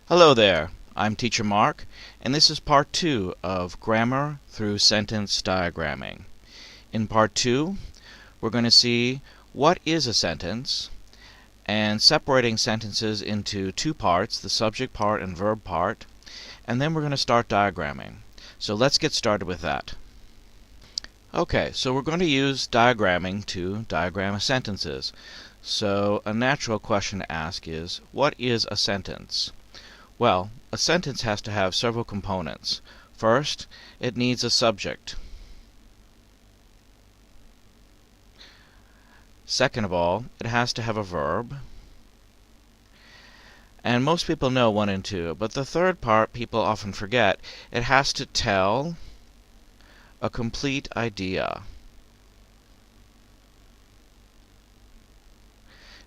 Hello there, I'm Teacher Mark, and this is part 2 of Grammar through Sentence Diagramming. In part 2, we're going to see what is a sentence, and separating sentences into two parts, the subject part and verb part, and then we're going to start diagramming. So let's get started with that. Okay, so we're going to use diagramming to diagram sentences. So a natural question to ask is, what is a sentence? Well, a sentence has to have several components. First, it needs a subject. Second of all, it has to have a verb. And most people know 1 and 2, but the third part people often forget. It has to tell a complete idea.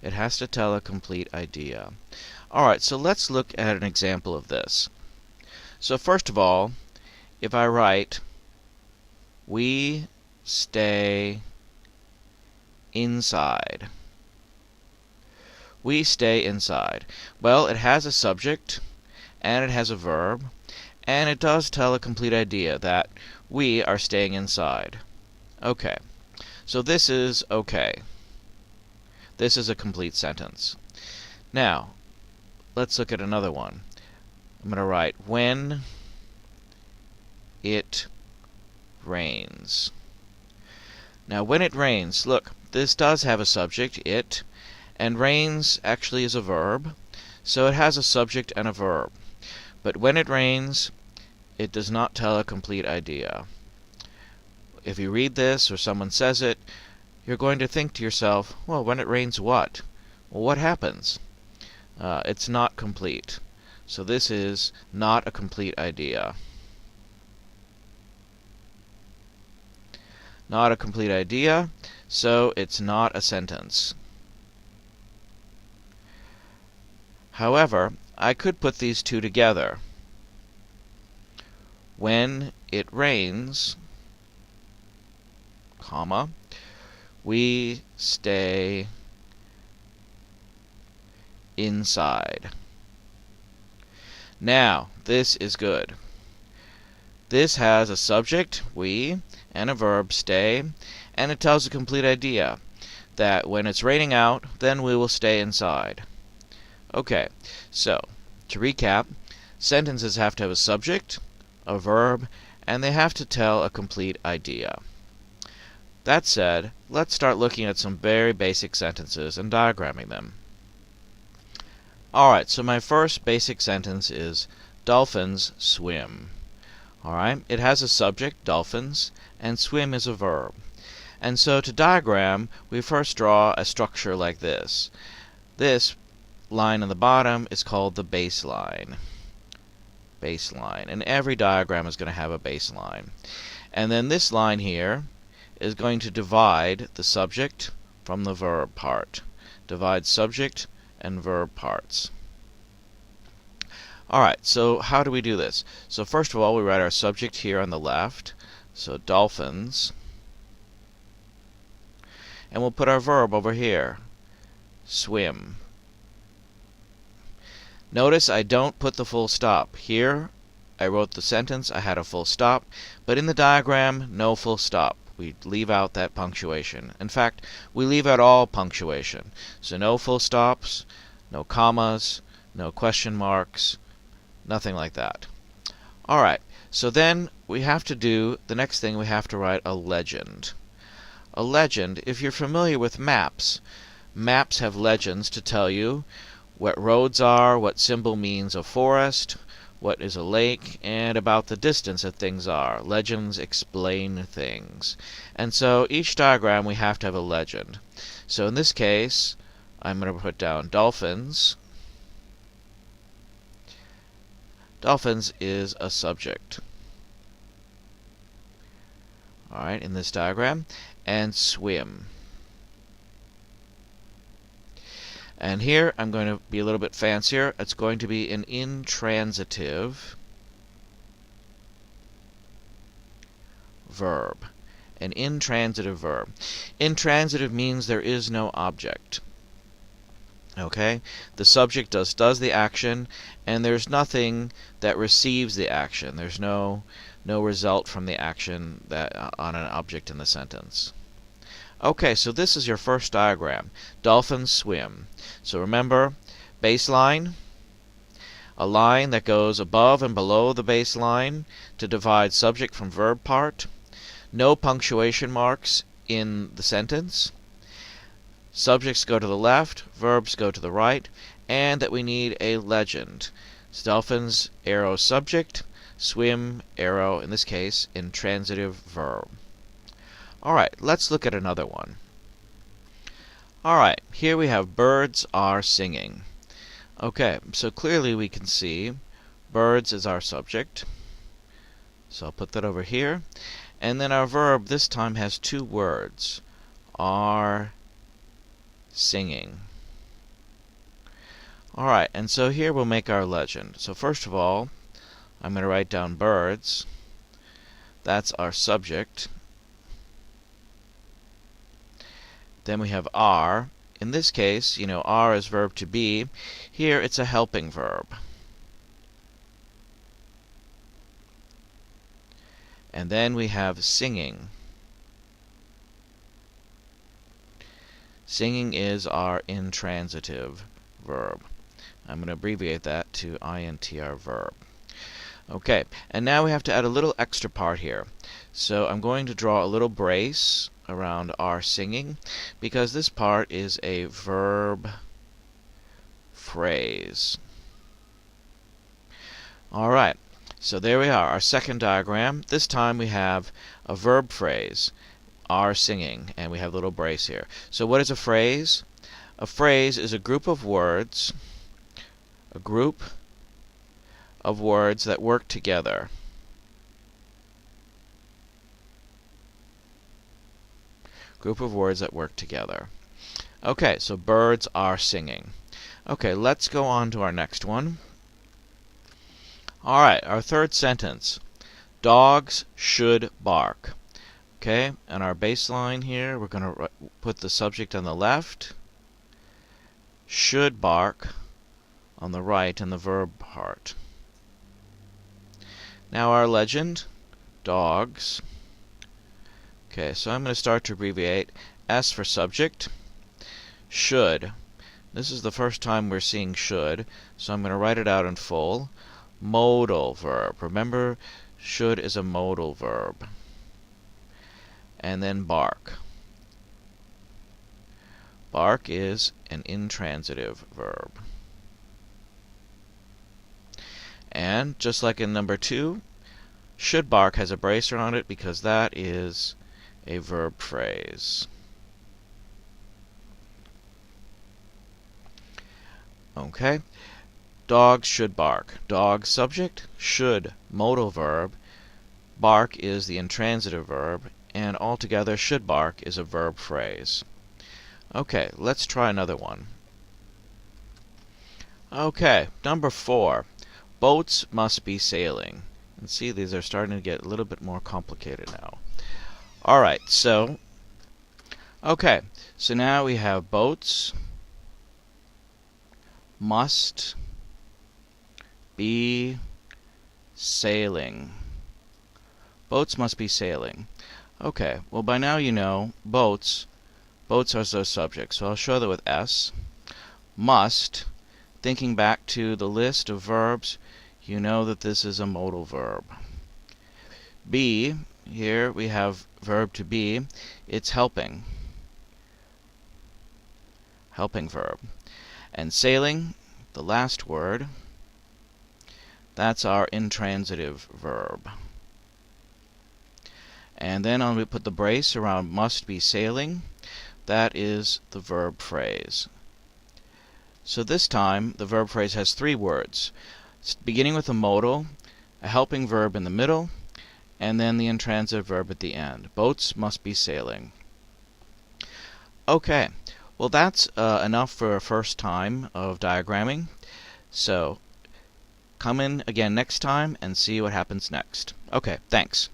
It has to tell a complete idea. Alright, so let's look at an example of this. So first of all, if I write, we stay inside. We stay inside. Well, it has a subject, and it has a verb, and it does tell a complete idea that we are staying inside. Okay, so this is okay. This is a complete sentence. Now, let's look at another one. I'm going to write, when it rains. Now, when it rains, look, this does have a subject, it, and rains actually is a verb, so it has a subject and a verb. But when it rains, it does not tell a complete idea. If you read this or someone says it, you're going to think to yourself, well, when it rains what? Well, what happens? It's not complete. So this is not a complete idea. Not a complete idea, so it's not a sentence. However, I could put these two together. When it rains, comma, we stay inside. Now, this is good. This has a subject, we, and a verb, stay, and it tells a complete idea that when it's raining out, then we will stay inside. Okay, so, to recap, sentences have to have a subject, a verb, and they have to tell a complete idea. That said, let's start looking at some very basic sentences and diagramming them. Alright, so my first basic sentence is Dolphins swim. Alright, it has a subject, dolphins, and swim is a verb. And so to diagram, we first draw a structure like this. This line on the bottom is called the baseline. Baseline. And every diagram is going to have a baseline. And then this line here is going to divide the subject from the verb part. Divide subject and verb parts. Alright, so how do we do this? So first of all, we write our subject here on the left. So dolphins. And we'll put our verb over here. Swim. Notice I don't put the full stop. Here, I wrote the sentence, I had a full stop, but in the diagram, no full stop. We leave out that punctuation. In fact, we leave out all punctuation. So no full stops, no commas, no question marks, nothing like that. Alright, so then we have to do, the next thing we have to write a legend. A legend, if you're familiar with maps, maps have legends to tell you what roads are, what symbol means a forest, what is a lake, and about the distance that things are. Legends explain things. And so each diagram we have to have a legend. So in this case, I'm going to put down dolphins. Dolphins is a subject. Alright, in this diagram. And swim. And here I'm going to be a little bit fancier. It's going to be an intransitive verb. An intransitive verb. Intransitive means there is no object. Okay, the subject does the action, and there's nothing that receives the action. There's no result from the action that on an object in the sentence. Okay, so this is your first diagram. Dolphins swim. So remember, baseline, a line that goes above and below the baseline to divide subject from verb part. No punctuation marks in the sentence. Subjects go to the left, verbs go to the right, and that we need a legend. Dolphins, arrow subject, swim, arrow, in this case, intransitive verb. Alright, let's look at another one. Alright, here we have birds are singing. Okay, so clearly we can see birds is our subject. So I'll put that over here. And then our verb this time has two words. Are singing. Alright, and so here we'll make our legend. So first of all, I'm going to write down birds. That's our subject. Then we have are. In this case, are is verb to be. Here it's a helping verb. And then we have singing. Singing is our intransitive verb. I'm going to abbreviate that to intr verb. Okay, and now we have to add a little extra part here. So I'm going to draw a little brace around our singing because this part is a verb phrase. Alright, so there we are, our second diagram. This time we have a verb phrase, are singing, and we have a little brace here. So what is a phrase? A phrase is a group of words, that work together. Group of words that work together. Okay, so birds are singing. Okay, let's go on to our next one. Alright, our third sentence. Dogs should bark. Okay, and our baseline here, we're going to put the subject on the left, should bark on the right, and the verb part. Now our legend, dogs. Okay, so I'm going to start to abbreviate. S for subject, should. This is the first time we're seeing should, so I'm going to write it out in full. Modal verb. Remember, should is a modal verb. And then bark. Bark is an intransitive verb. And just like in number 2, should bark has a brace around it because that is a verb phrase. Okay. Dogs should bark. Dog subject, should modal verb, bark is the intransitive verb, and altogether should bark is a verb phrase. Okay, let's try another one. Okay, number 4. Boats must be sailing. And see, these are starting to get a little bit more complicated now. Alright, so now we have boats must be sailing. Boats must be sailing. Okay, well by now you know boats are the subject, so I'll show that with S. Must, thinking back to the list of verbs, you know that this is a modal verb. Be, here we have verb to be, it's helping. Helping verb. And sailing, the last word, that's our intransitive verb. And then we put the brace around must be sailing. That is the verb phrase. So this time, the verb phrase has 3 words, beginning with a modal, a helping verb in the middle, and then the intransitive verb at the end. Boats must be sailing. Okay, well that's enough for a first time of diagramming. So come in again next time and see what happens next. Okay, thanks.